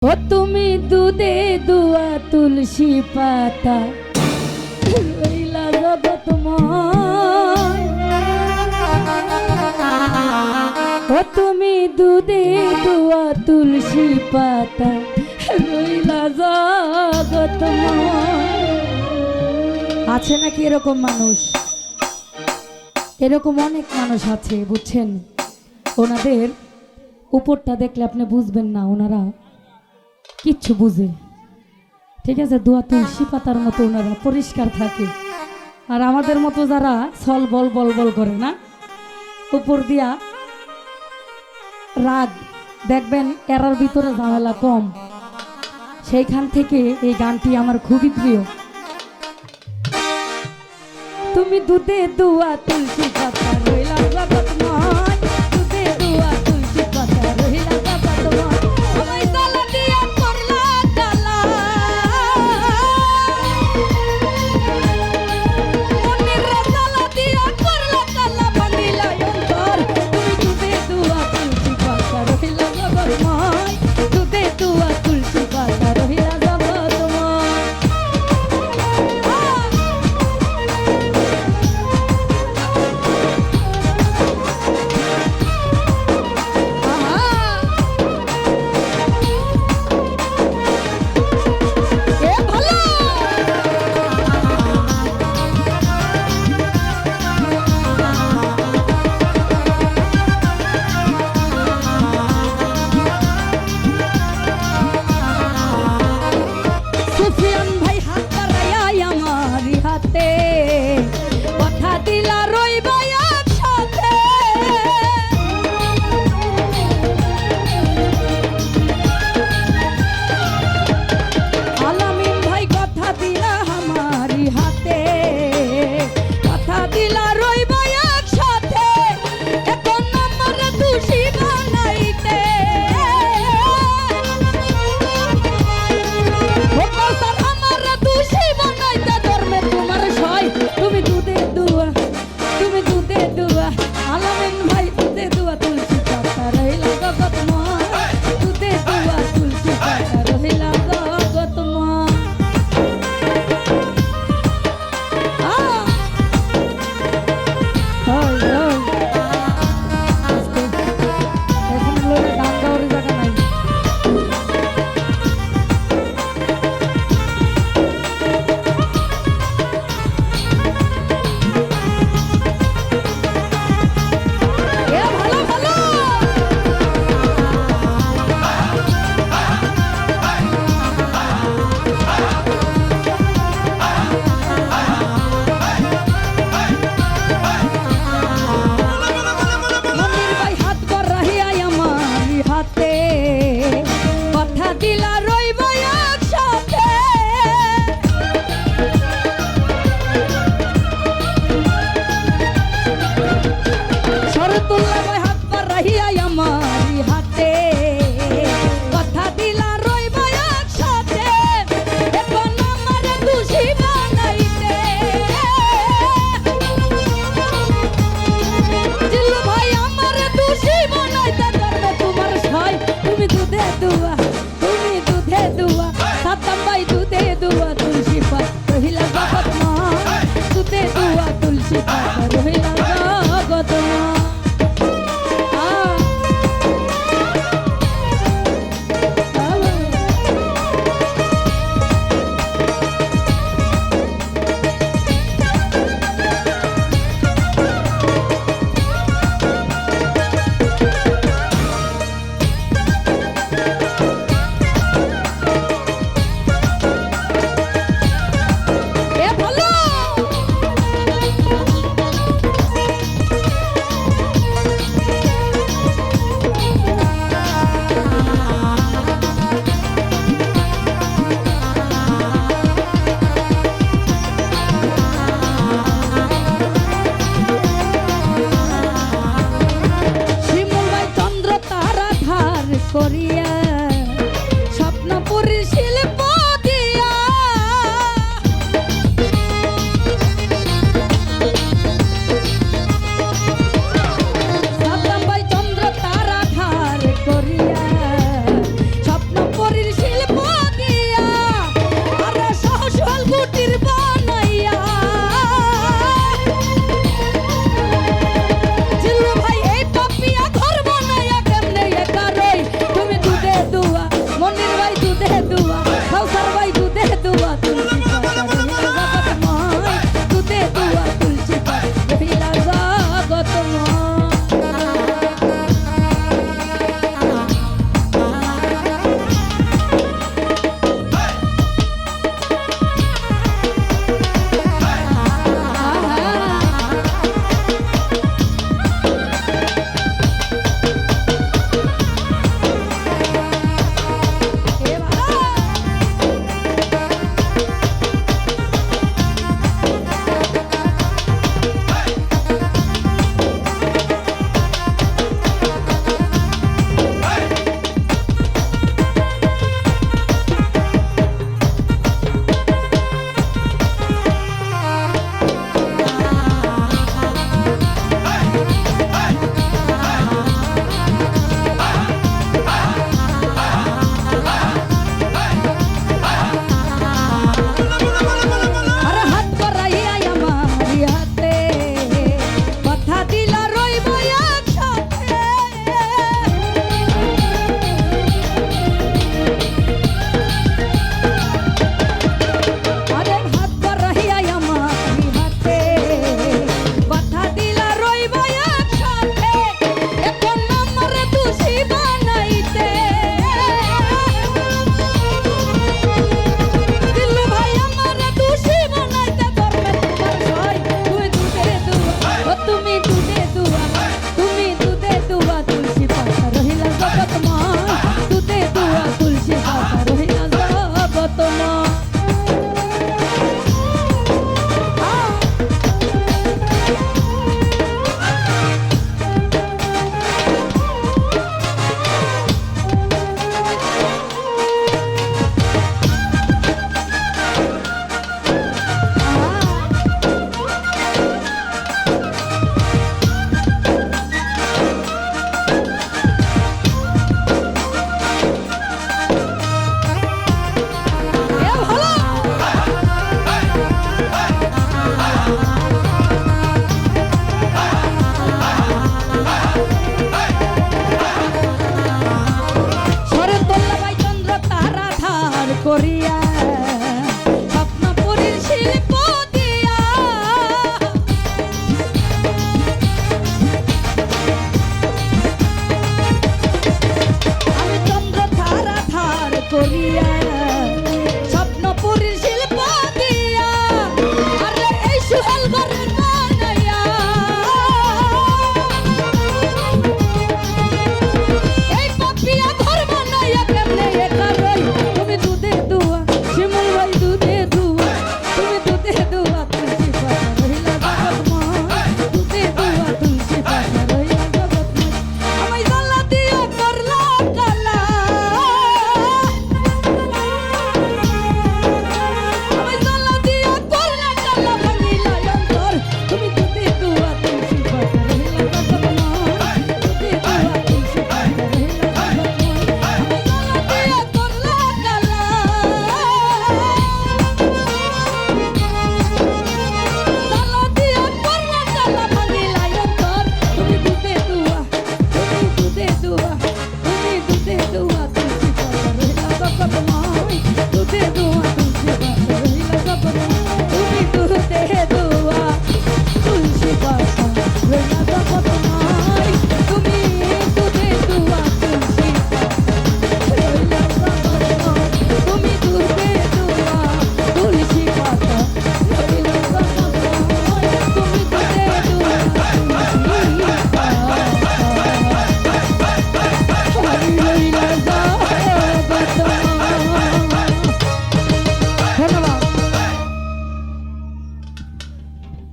ও তুমি দুধে দুয়া তুলসী পাতা রইলা জগৎময়। ও তুমি দুধে দুয়া তুলসী পাতা রইলা জগৎময়। আছে নাকি এরকম মানুষ? এরকম অনেক মানুষ আছে, বুঝছেন? ওনাদের উপরটা দেখলে আপনি বুঝবেন না ওনারা কিচ্ছু বুঝে, ঠিক আছে? দোয়া তুলসী পাতার মতো ওনারা পরিষ্কার থাকে। আর আমাদের মতো যারা ছল বল বল বল করে না, উপর দিয়া রাগ, দেখবেন এরার ভিতরে ঝামেলা কম। সেইখান থেকে এই গানটি আমার খুবই প্রিয়। তুমি দুধে দুয়া তুলসী পাতা রইলা জগৎময়, দুধে দুয়া তুলসী পাতা রইলা জগৎময়। ওই তালা দিয়া করলা তালা, মনের তালা দিয়া করলা তালা বানিলা অন্তর। তুমি দুধে দুয়া তুলসী পাতা রইলা জগৎময়, দুধে দুয়া তুলসী পাতা রইলা জগৎময়। করিয়া স্বপ্নপুরীর শিল্প দিয়া আমি চন্দ্র ধারা ধার করিয়া